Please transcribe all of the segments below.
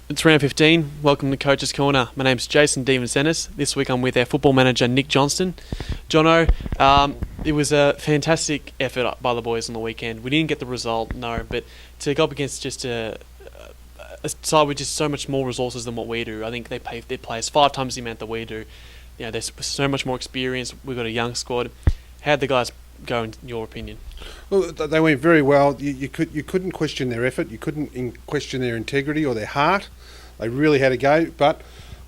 It's round 15. Welcome to Coach's Corner. My name's Jason Vincentis. This week I'm with our football manager, Nick Johnstone. Jono, it was a fantastic effort by the boys on the weekend. We didn't get the result, no, but to go up against just a side with just so much more resources than what we do. I think they pay their players 5 times the amount that we do. You know, there's so much more experience. We've got a young squad. How'd the guys go in your opinion? Well, they went very well. You couldn't question their effort. You couldn't question their integrity or their heart. They really had a go. But,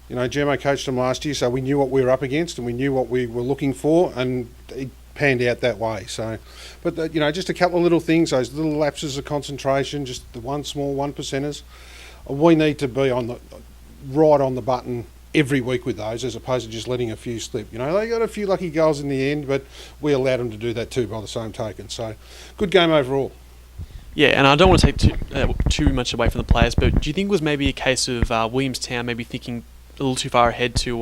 you know, Germo coached them last year, so we knew what we were up against and we knew what we were looking for, and it panned out that way. So, but, you know, just a couple of little things, those little lapses of concentration, just the one small 1%ers. We need to be right on the button every week with those, as opposed to just letting a few slip. You know, they got a few lucky goals in the end, but we allowed them to do that too by the same token. So, good game overall. Yeah, and I don't want to take too much away from the players, but do you think it was maybe a case of Williamstown maybe thinking a little too far ahead to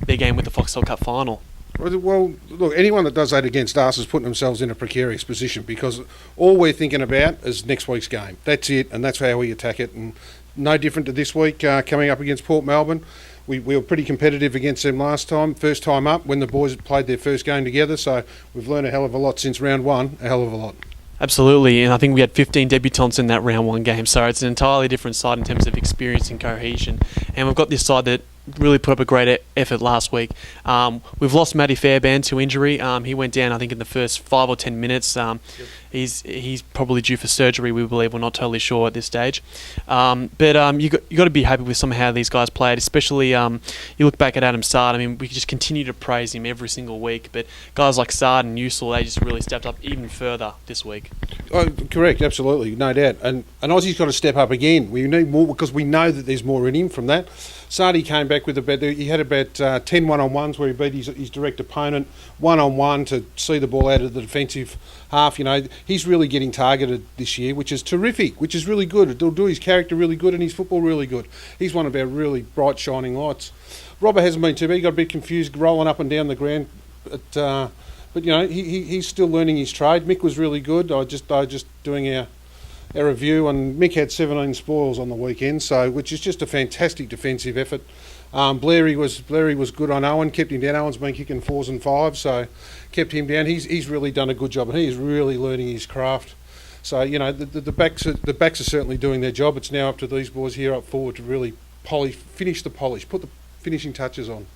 their game with the Foxtel Cup final? Well, look, anyone that does that against us is putting themselves in a precarious position, because all we're thinking about is next week's game. That's it, and that's how we attack it. And no different to this week, coming up against Port Melbourne. We were pretty competitive against them last time, first time up, when the boys had played their first game together. So we've learned a hell of a lot since round one, a hell of a lot. Absolutely, and I think we had 15 debutants in that round one game, so it's an entirely different side in terms of experience and cohesion. And we've got this side that really put up a great effort last week. We've lost Matty Fairbairn to injury. He went down, I think, in the first 5 or 10 minutes. He's probably due for surgery, we believe. We're not totally sure at this stage. But you got to be happy with somehow these guys played, especially you look back at Adam Sard. I mean, we just continue to praise him every single week, but guys like Sard and Usul, they just really stepped up even further this week. Oh, correct, absolutely, no doubt. And Aussie's got to step up again. We need more, because we know that there's more in him from that. Sardi came back with he had about 10 one-on-ones where he beat his direct opponent one-on-one to see the ball out of the defensive half. You know, he's really getting targeted this year, which is terrific, which is really good. It'll do his character really good and his football really good. He's one of our really bright, shining lights. Robert hasn't been too bad. He got a bit confused rolling up and down the ground, but you know, he's still learning his trade. Mick was really good. I just doing our review, and Mick had 17 spoils on the weekend, so which is just a fantastic defensive effort. Blairy was good on Owen, kept him down. Owen's been kicking 4s and 5s, so kept him down. He's really done a good job, and he's really learning his craft. So, you know, the backs are certainly doing their job. It's now up to these boys here up forward to really finish the polish, put the finishing touches on.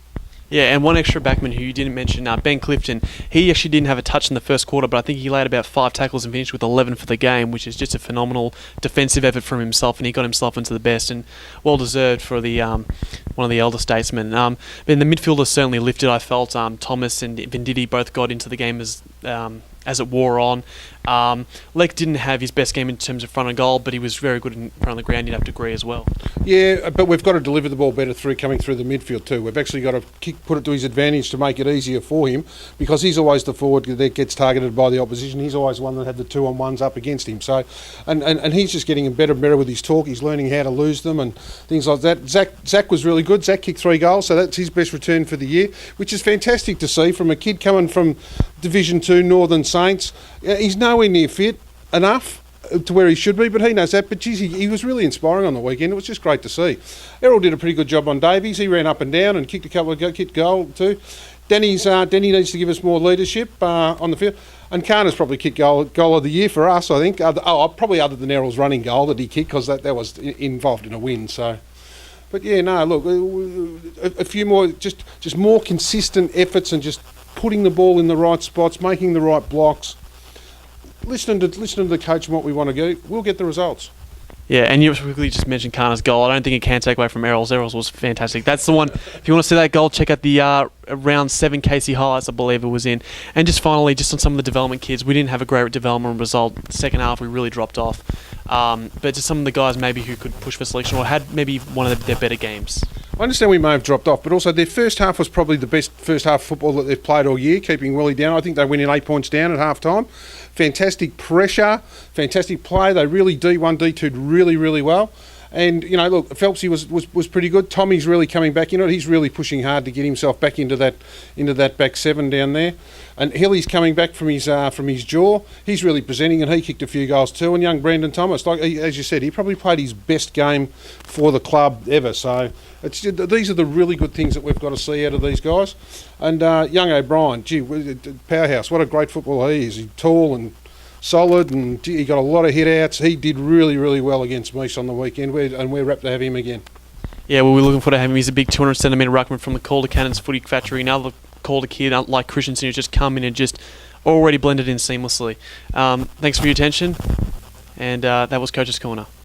Yeah, and one extra backman who you didn't mention, Ben Clifton. He actually didn't have a touch in the first quarter, but I think he laid about 5 tackles and finished with 11 for the game, which is just a phenomenal defensive effort from himself, and he got himself into the best, and well deserved for the one of the elder statesmen. But the midfielders certainly lifted, I felt. Thomas and Vincentis both got into the game as it wore on. Lek didn't have his best game in terms of front of goal, but he was very good in front of the ground, you'd have to agree as well. Yeah, but we've got to deliver the ball better coming through the midfield too. We've actually got to put it to his advantage to make it easier for him, because he's always the forward that gets targeted by the opposition. He's always the one that had the 2-on-1s up against him. So, and he's just getting better and better with his talk. He's learning how to lose them and things like that. Zach was really good. Zach kicked 3 goals, so that's his best return for the year, which is fantastic to see from a kid coming from Division 2 Northern Saints. He's nowhere near fit enough to where he should be, but he knows that. But geez, he was really inspiring on the weekend. It was just great to see. Errol did a pretty good job on Davies. He ran up and down and kicked a couple of kicked goal too. Denny needs to give us more leadership on the field. And Karna's probably kicked goal of the year for us, I think. Probably other than Errol's running goal that he kicked, because that was involved in a win. So, but yeah, no, look, a few more, just more consistent efforts and just putting the ball in the right spots, making the right blocks. Listening to the coach and what we want to do, we'll get the results. Yeah, and you quickly just mentioned Karna's goal. I don't think it can take away from Errol's. Errol's was fantastic. That's the one. If you want to see that goal, check out the round 7 Casey highlights, I believe it was in. And just finally, just on some of the development kids, we didn't have a great development result. The second half, we really dropped off. But just some of the guys maybe who could push for selection or had maybe one of their better games. I understand we may have dropped off, but also their first half was probably the best first half of football that they've played all year, keeping Willie down. I think they went in 8 points down at half time. Fantastic pressure, fantastic play. They really D1, D2'd really, really well. And, you know, look, Phelpsy was pretty good. Tommy's really coming back into it. He's really pushing hard to get himself back into that back seven down there. And Hilly's coming back from his jaw. He's really presenting, and he kicked a few goals too. And young Brandon Thomas, as you said, he probably played his best game for the club ever. So these are the really good things that we've got to see out of these guys. And young O'Brien, gee, powerhouse. What a great footballer he is. He's tall and solid, and he got a lot of hit outs. He did really, really well against Meese on the weekend, and we're rapt to have him again. Yeah, well, we're looking forward to having him. He's a big 200cm ruckman from the Calder Cannons Footy Factory. Another Calder kid like Christensen who's just come in and just already blended in seamlessly. Thanks for your attention, and that was Coach's Corner.